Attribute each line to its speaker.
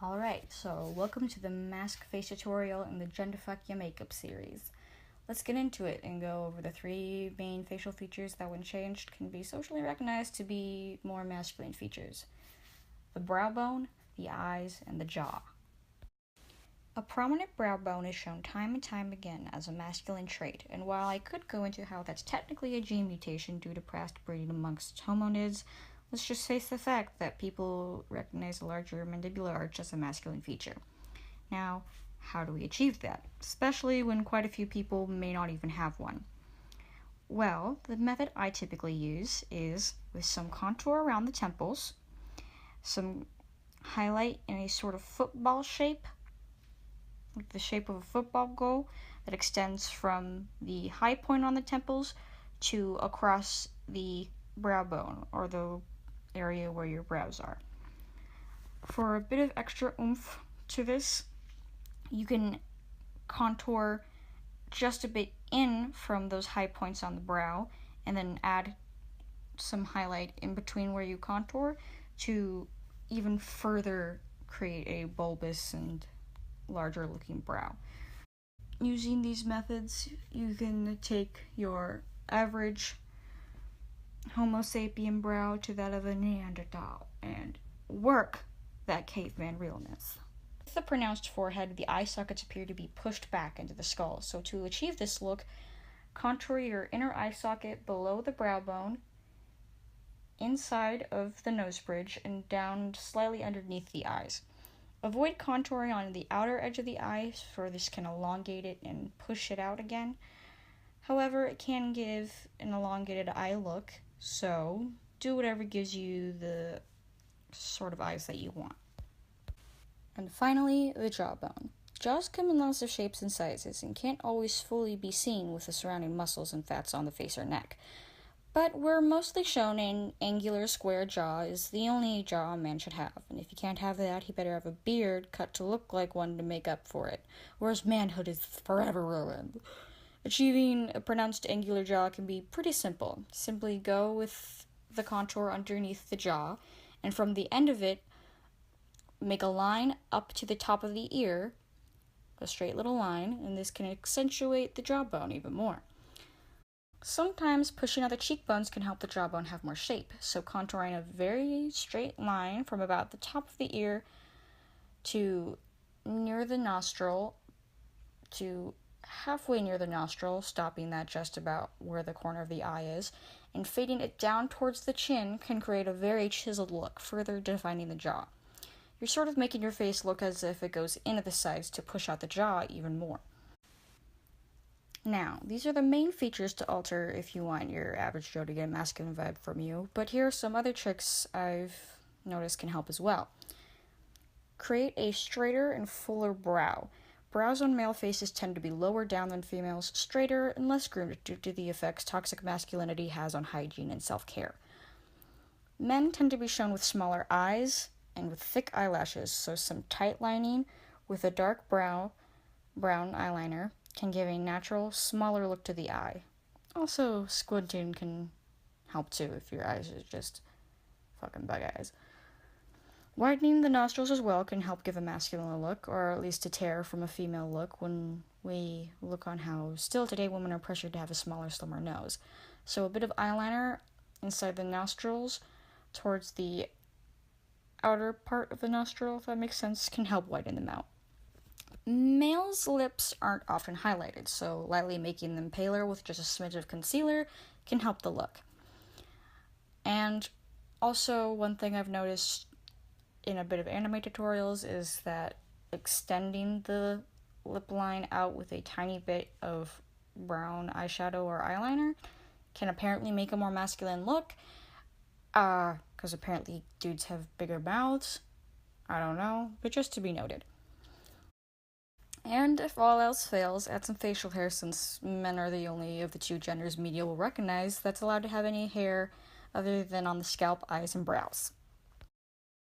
Speaker 1: Alright, so welcome to the Mask Face tutorial in the GENDERFUCK Your Makeup series. Let's get into it and go over the three main facial features that, when changed, can be socially recognized to be more masculine features: the brow bone, the eyes, and the jaw. A prominent brow bone is shown time and time again as a masculine trait, and while I could go into how that's technically a gene mutation due to past breeding amongst hominids, let's just face the fact that people recognize a larger mandibular arch as a masculine feature. Now, how do we achieve that, especially when quite a few people may not even have one? Well, the method I typically use is with some contour around the temples, some highlight in a sort of football shape, like the shape of a football goal that extends from the high point on the temples to across the brow bone, or the area where your brows are. For a bit of extra oomph to this, you can contour just a bit in from those high points on the brow and then add some highlight in between where you contour to even further create a bulbous and larger looking brow. Using these methods, you can take your average Homo sapien brow to that of a Neanderthal and work that caveman realness. With the pronounced forehead, the eye sockets appear to be pushed back into the skull, so to achieve this look, contour your inner eye socket below the brow bone, inside of the nose bridge, and down slightly underneath the eyes. Avoid contouring on the outer edge of the eye, for this can elongate it and push it out again. However, it can give an elongated eye look, so do whatever gives you the sort of eyes that you want. And finally, the jawbone. Jaws come in lots of shapes and sizes and can't always fully be seen with the surrounding muscles and fats on the face or neck. But we're mostly shown an angular square jaw is the only jaw a man should have, and if you can't have that, he better have a beard cut to look like one to make up for it, or his manhood is forever ruined. Achieving a pronounced angular jaw can be pretty simple. Simply go with the contour underneath the jaw, and from the end of it, make a line up to the top of the ear, a straight little line, and this can accentuate the jawbone even more. Sometimes pushing out the cheekbones can help the jawbone have more shape, so contouring a very straight line from about the top of the ear to near the nostril to halfway near the nostril, stopping that just about where the corner of the eye is, and fading it down towards the chin can create a very chiseled look, further defining the jaw. You're sort of making your face look as if it goes into the sides to push out the jaw even more. Now, these are the main features to alter if you want your average Joe to get a masculine vibe from you, but here are some other tricks I've noticed can help as well. Create a straighter and fuller brow. Brows on male faces tend to be lower down than females, straighter, and less groomed due to the effects toxic masculinity has on hygiene and self-care. Men tend to be shown with smaller eyes and with thick eyelashes, so some tight lining with a dark brown eyeliner can give a natural, smaller look to the eye. Also, squinting can help too if your eyes are just fucking bug eyes. Widening the nostrils as well can help give a masculine look, or at least deter from a female look when we look on how still today women are pressured to have a smaller, slimmer nose. So a bit of eyeliner inside the nostrils towards the outer part of the nostril, if that makes sense, can help widen them out. Males' lips aren't often highlighted, so lightly making them paler with just a smidge of concealer can help the look. And also, one thing I've noticed in a bit of anime tutorials is that extending the lip line out with a tiny bit of brown eyeshadow or eyeliner can apparently make a more masculine look, because apparently dudes have bigger mouths. I don't know, but just to be noted. And if all else fails, add some facial hair, since men are the only of the two genders media will recognize that's allowed to have any hair other than on the scalp, eyes, and brows.